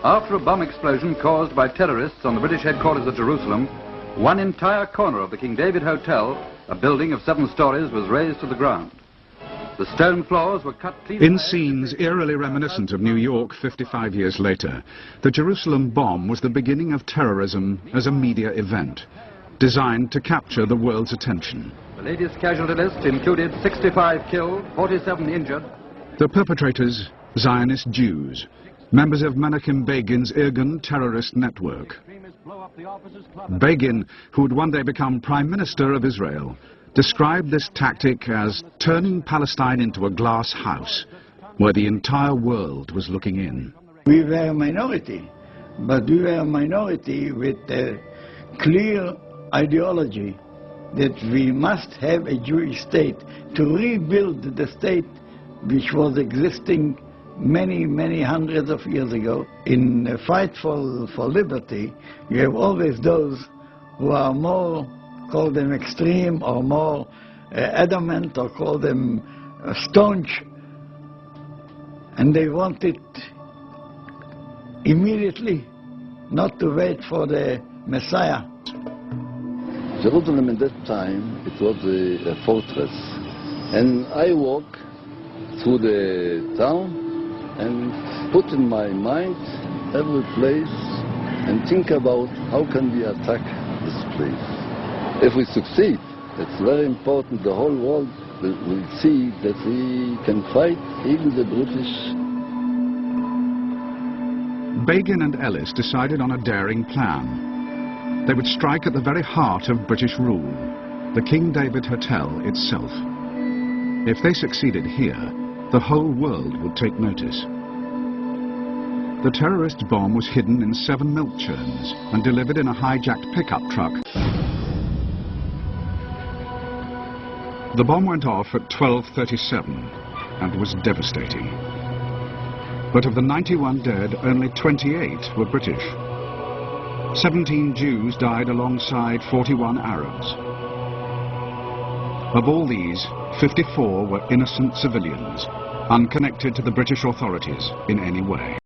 After a bomb explosion caused by terrorists on the British headquarters at Jerusalem, one entire corner of the King David Hotel, a building of 7 stories, was razed to the ground. The stone floors were cut clean. In scenes eerily reminiscent of New York 55 years later, the Jerusalem bomb was the beginning of terrorism as a media event, designed to capture the world's attention. The latest casualty list included 65 killed, 47 injured. The perpetrators, Zionist Jews, members of Menachem Begin's Irgun terrorist network. Begin, who would one day become Prime Minister of Israel, described this tactic as turning Palestine into a glass house, where the entire world was looking in. We were a minority, but we were a minority with a clear ideology that we must have a Jewish state to rebuild the state which was existing many hundreds of years ago. In a fight for liberty, you have always those who are more, call them extreme, or more adamant, or call them staunch, and they want it immediately, not to wait for the Messiah. Jerusalem at that time, it was a fortress, and I walk through the town and put in my mind every place and think about how can we attack this place. If we succeed, it's very important the whole world will see that we can fight even the British. Begin and Ellis decided on a daring plan. They would strike at the very heart of British rule, the King David Hotel itself. If they succeeded here, the whole world would take notice. The terrorist bomb was hidden in 7 milk churns and delivered in a hijacked pickup truck. The bomb went off at 12:37 and was devastating. But of the 91 dead, only 28 were British. 17 Jews died alongside 41 Arabs. Of all these, 54 were innocent civilians, unconnected to the British authorities in any way.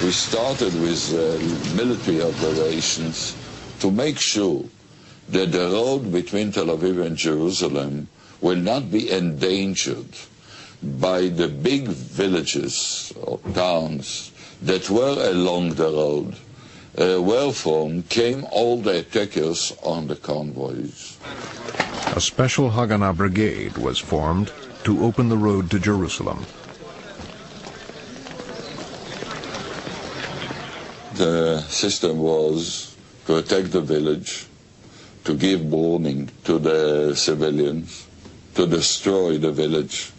We started with military operations to make sure that the road between Tel Aviv and Jerusalem will not be endangered by the big villages or towns that were along the road, wherefrom came all the attackers on the convoys. A special Haganah brigade was formed to open the road to Jerusalem. The system was to attack the village, to give warning to the civilians, to destroy the village.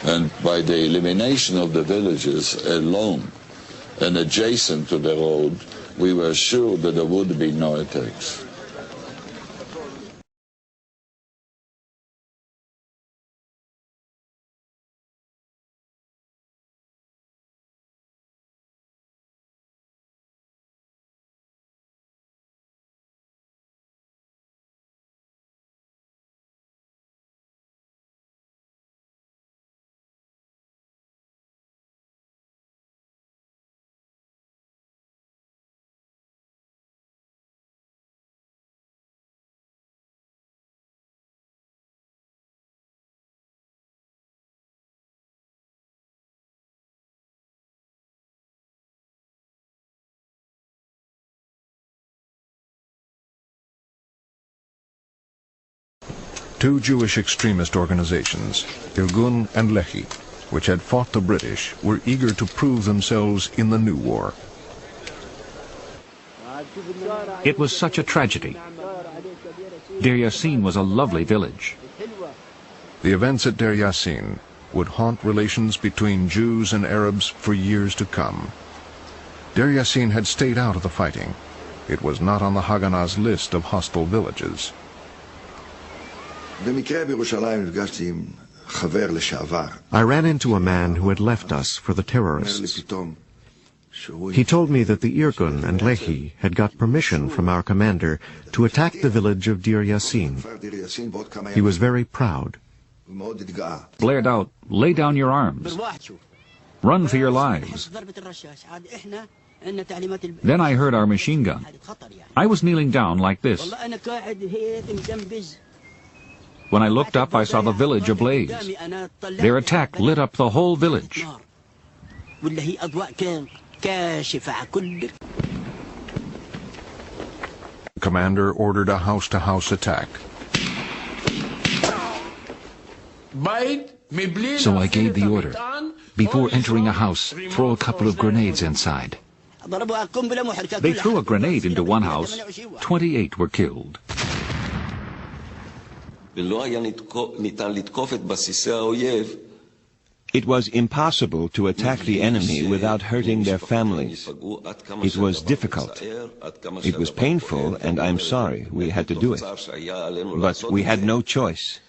And by the elimination of the villages alone and adjacent to the road, we were sure that there would be no attacks. Two Jewish extremist organizations, Irgun and Lehi, which had fought the British, were eager to prove themselves in the new war. It was such a tragedy. Deir Yassin was a lovely village. The events at Deir Yassin would haunt relations between Jews and Arabs for years to come. Deir Yassin had stayed out of the fighting. It was not on the Haganah's list of hostile villages. I ran into a man who had left us for the terrorists. He told me that the Irgun and Lehi had got permission from our commander to attack the village of Deir Yassin. He was very proud. Blared out, "Lay down your arms. Run for your lives." Then I heard our machine gun. I was kneeling down like this. When I looked up, I saw the village ablaze. Their attack lit up the whole village. The commander ordered a house-to-house attack. So I gave the order. Before entering a house, throw a couple of grenades inside. They threw a grenade into one house. 28 were killed. It was impossible to attack the enemy without hurting their families. It was difficult. It was painful, and I'm sorry we had to do it. But we had no choice.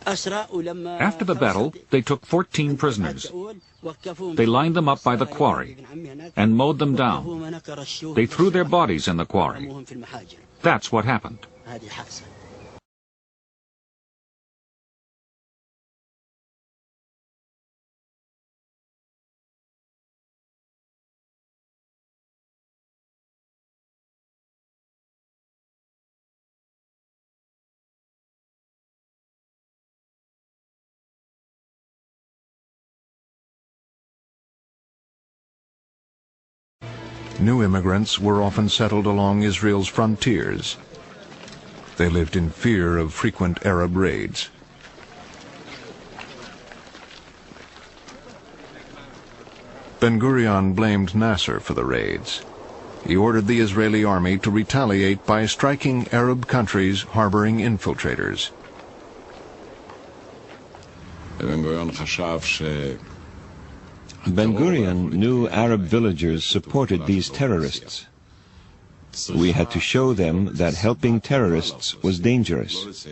After the battle, they took 14 prisoners. They lined them up by the quarry and mowed them down. They threw their bodies in the quarry. That's what happened. New immigrants were often settled along Israel's frontiers. They lived in fear of frequent Arab raids. Ben-Gurion blamed Nasser for the raids. He ordered the Israeli army to retaliate by striking Arab countries harboring infiltrators. Ben-Gurion knew Arab villagers supported these terrorists. We had to show them that helping terrorists was dangerous,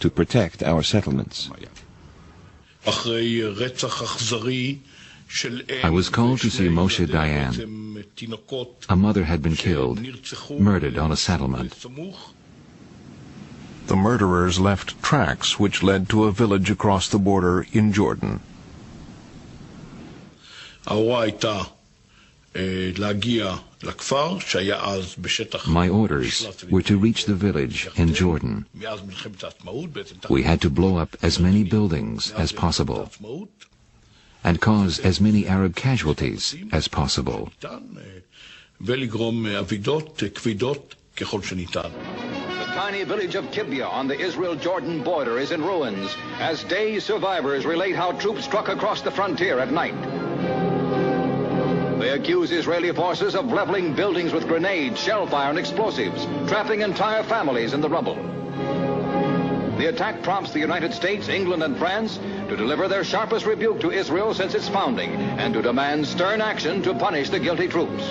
to protect our settlements. I was called to see Moshe Dayan. A mother had been killed, murdered on a settlement. The murderers left tracks which led to a village across the border in Jordan. My orders were to reach the village in Jordan. We had to blow up as many buildings as possible and cause as many Arab casualties as possible. The tiny village of Kibya on the Israel-Jordan border is in ruins as day survivors relate how troops struck across the frontier at night. They accuse Israeli forces of leveling buildings with grenades, shellfire, and explosives, trapping entire families in the rubble. The attack prompts the United States, England, and France to deliver their sharpest rebuke to Israel since its founding and to demand stern action to punish the guilty troops.